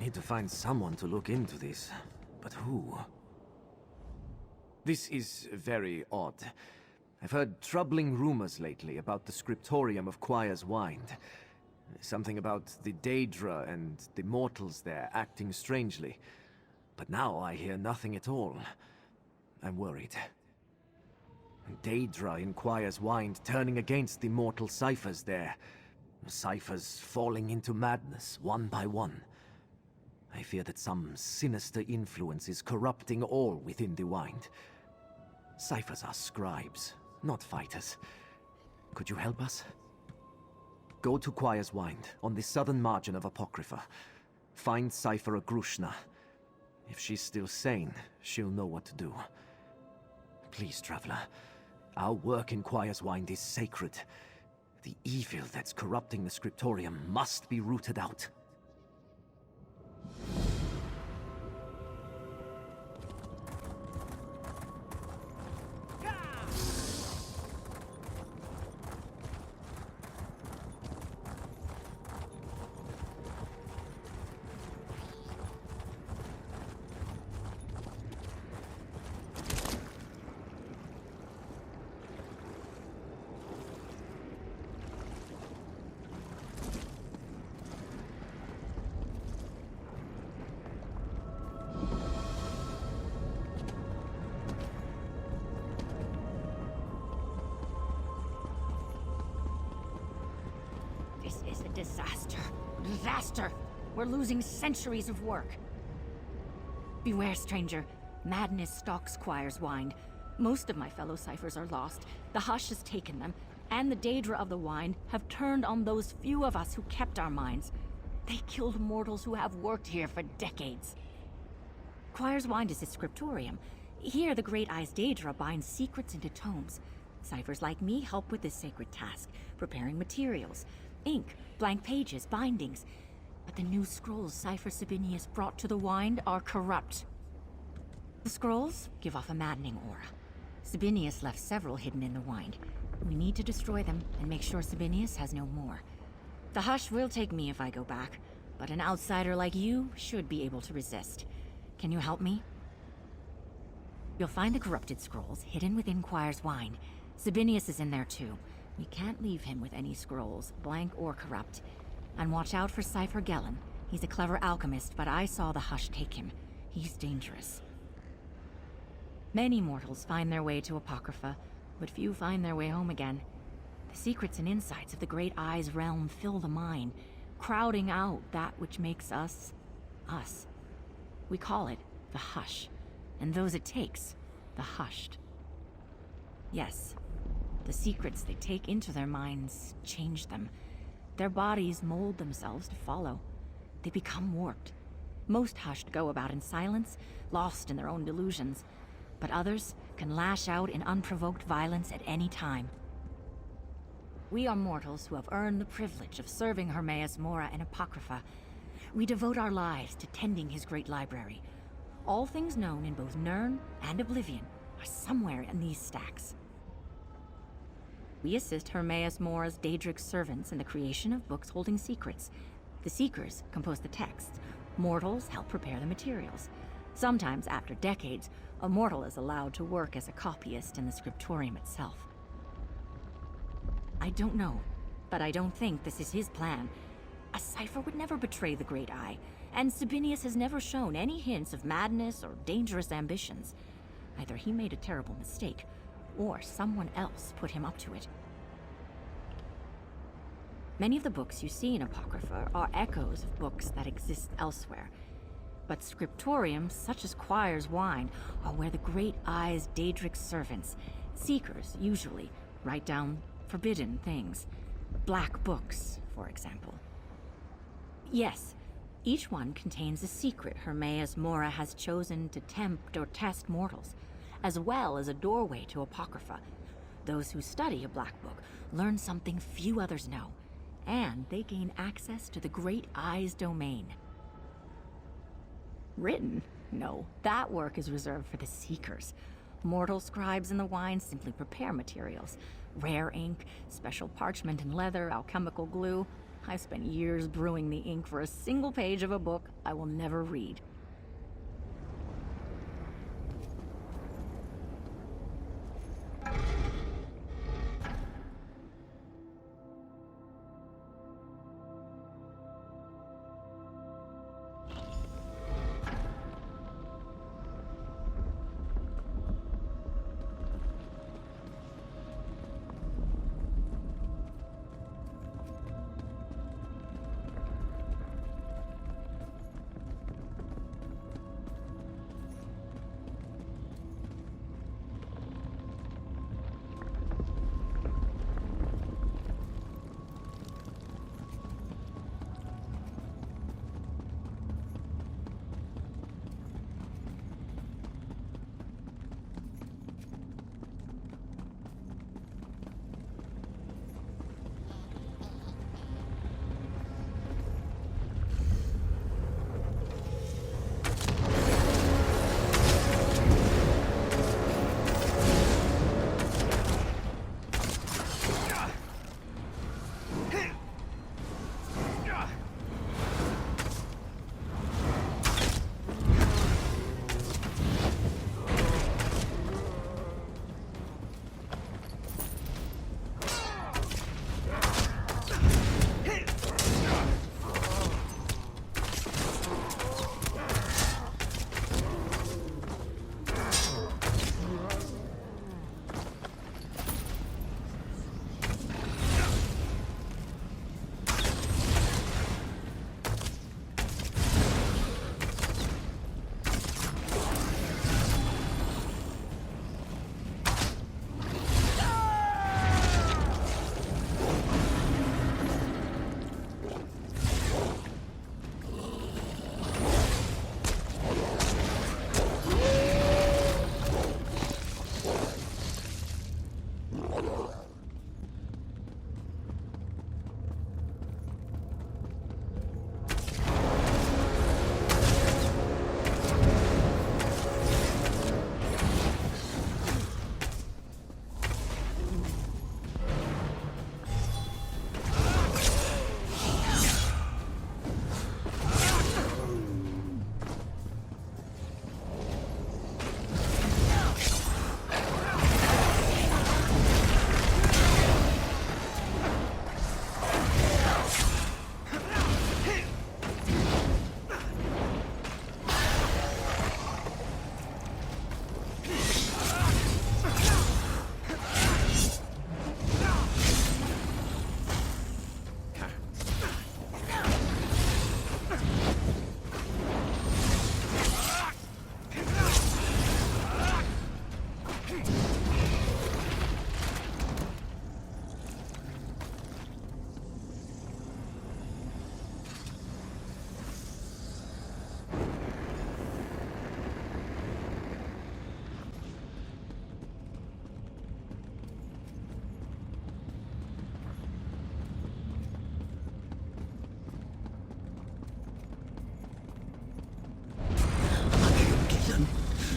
need to find someone to look into this. But who? This is very odd. I've heard troubling rumors lately about the scriptorium of Quires Wind. Something about the Daedra and the mortals there acting strangely. But now I hear nothing at all. I'm worried. Daedra in Quires Wind turning against the mortal ciphers there. Ciphers falling into madness, one by one. I fear that some sinister influence is corrupting all within the Wind. Ciphers are scribes, not fighters. Could you help us? Go to Quires Wind, on the southern margin of Apocrypha. Find Cipher Agrushna. If she's still sane, she'll know what to do. Please, traveler. Our work in Quires Wind is sacred. The evil that's corrupting the scriptorium must be rooted out. Disaster! We're losing centuries of work. Beware, stranger. Madness stalks Quires Wind. Most of my fellow ciphers are lost. The Hush has taken them, and the Daedra of the Wind have turned on those few of us who kept our minds. They killed mortals who have worked here for decades. Quires Wind is a scriptorium. Here, the Great Eye's Daedra binds secrets into tomes. Ciphers like me help with this sacred task, preparing materials. Ink, blank pages, bindings. But the new scrolls Cipher Sabinius brought to the Wind are corrupt. The scrolls give off a maddening aura. Sabinius left several hidden in the Wind. We need to destroy them and make sure Sabinius has no more. The Hush will take me if I go back, but an outsider like you should be able to resist. Can you help me? You'll find the corrupted scrolls hidden within Quires Wind. Sabinius is in there too. We can't leave him with any scrolls, blank or corrupt. And watch out for Cipher Gellin. He's a clever alchemist, but I saw the Hush take him. He's dangerous. Many mortals find their way to Apocrypha, but few find their way home again. The secrets and insights of the Great Eye's realm fill the mind, crowding out that which makes us, us. We call it the Hush, and those it takes, the Hushed. Yes. The secrets they take into their minds change them. Their bodies mold themselves to follow. They become warped. Most Hushed go about in silence, lost in their own delusions. But others can lash out in unprovoked violence at any time. We are mortals who have earned the privilege of serving Hermaeus Mora in Apocrypha. We devote our lives to tending his great library. All things known in both Nirn and Oblivion are somewhere in these stacks. We assist Hermaeus Mora's Daedric servants in the creation of books holding secrets. The Seekers compose the texts. Mortals help prepare the materials. Sometimes, after decades, a mortal is allowed to work as a copyist in the scriptorium itself. I don't know, but I don't think this is his plan. A cipher would never betray the Great Eye, and Sabinius has never shown any hints of madness or dangerous ambitions. Either he made a terrible mistake, or someone else put him up to it. Many of the books you see in Apocrypha are echoes of books that exist elsewhere. But scriptoriums such as Quires Wind are where the Great Eye's Daedric servants, seekers usually, write down forbidden things. Black books, for example. Yes, each one contains a secret Hermaeus Mora has chosen to tempt or test mortals, as well as a doorway to Apocrypha. Those who study a Black Book learn something few others know, and they gain access to the Great Eye's domain. Written? No, that work is reserved for the Seekers. Mortal scribes in the Wind simply prepare materials. Rare ink, special parchment and leather, alchemical glue. I've spent years brewing the ink for a single page of a book I will never read.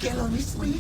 Get on this way.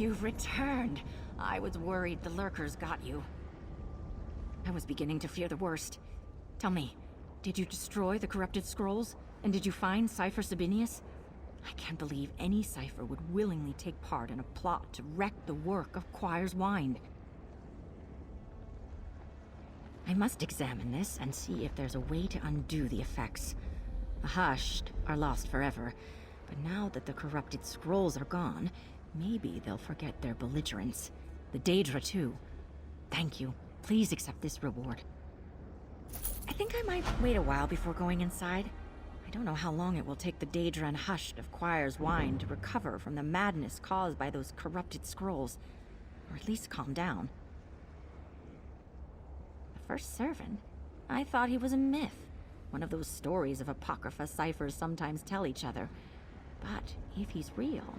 You've returned. I was worried the lurkers got you. I was beginning to fear the worst. Tell me, did you destroy the corrupted scrolls? And did you find Cypher Sabinius? I can't believe any Cypher would willingly take part in a plot to wreck the work of Quires Wind. I must examine this and see if there's a way to undo the effects. The Hushed are lost forever, but now that the corrupted scrolls are gone, maybe they'll forget their belligerence. The Daedra too. Thank you. Please accept this reward. I think I might wait a while before going inside. I don't know how long it will take the Daedra and Hushed of Quires Wind to recover from the madness caused by those corrupted scrolls, or at least calm down. The first servant? I thought he was a myth. One of those stories of Apocrypha ciphers sometimes tell each other. But if he's real,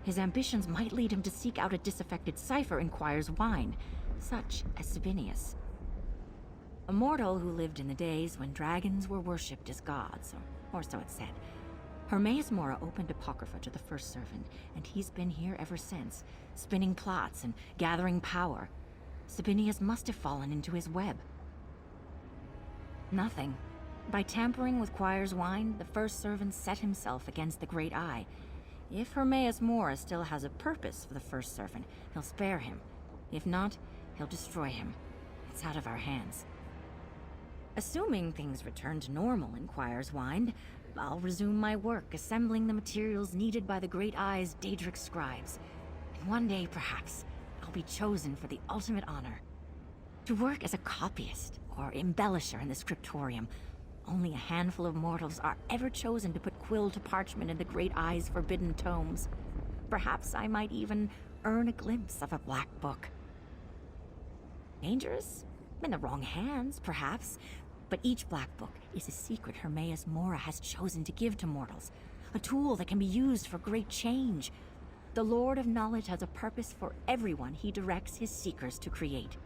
his ambitions might lead him to seek out a disaffected cipher in Quires Wind, such as Sabinius. A mortal who lived in the days when dragons were worshipped as gods, or so it said. Hermaeus Mora opened Apocrypha to the first servant, and he's been here ever since, spinning plots and gathering power. Sabinius must have fallen into his web. Nothing. By tampering with Quires Wind, the first servant set himself against the Great Eye. If Hermaeus Mora still has a purpose for the first servant, he'll spare him. If not, he'll destroy him. It's out of our hands. Assuming things return to normal in Quires Wind, I'll resume my work assembling the materials needed by the Great Eye's Daedric scribes. And one day, perhaps, I'll be chosen for the ultimate honor. To work as a copyist or embellisher in the scriptorium. Only a handful of mortals are ever chosen to put quill to parchment in the Great Eye's forbidden tomes. Perhaps I might even earn a glimpse of a black book. Dangerous? In the wrong hands, perhaps. But each black book is a secret Hermaeus Mora has chosen to give to mortals. A tool that can be used for great change. The Lord of Knowledge has a purpose for everyone he directs his seekers to create.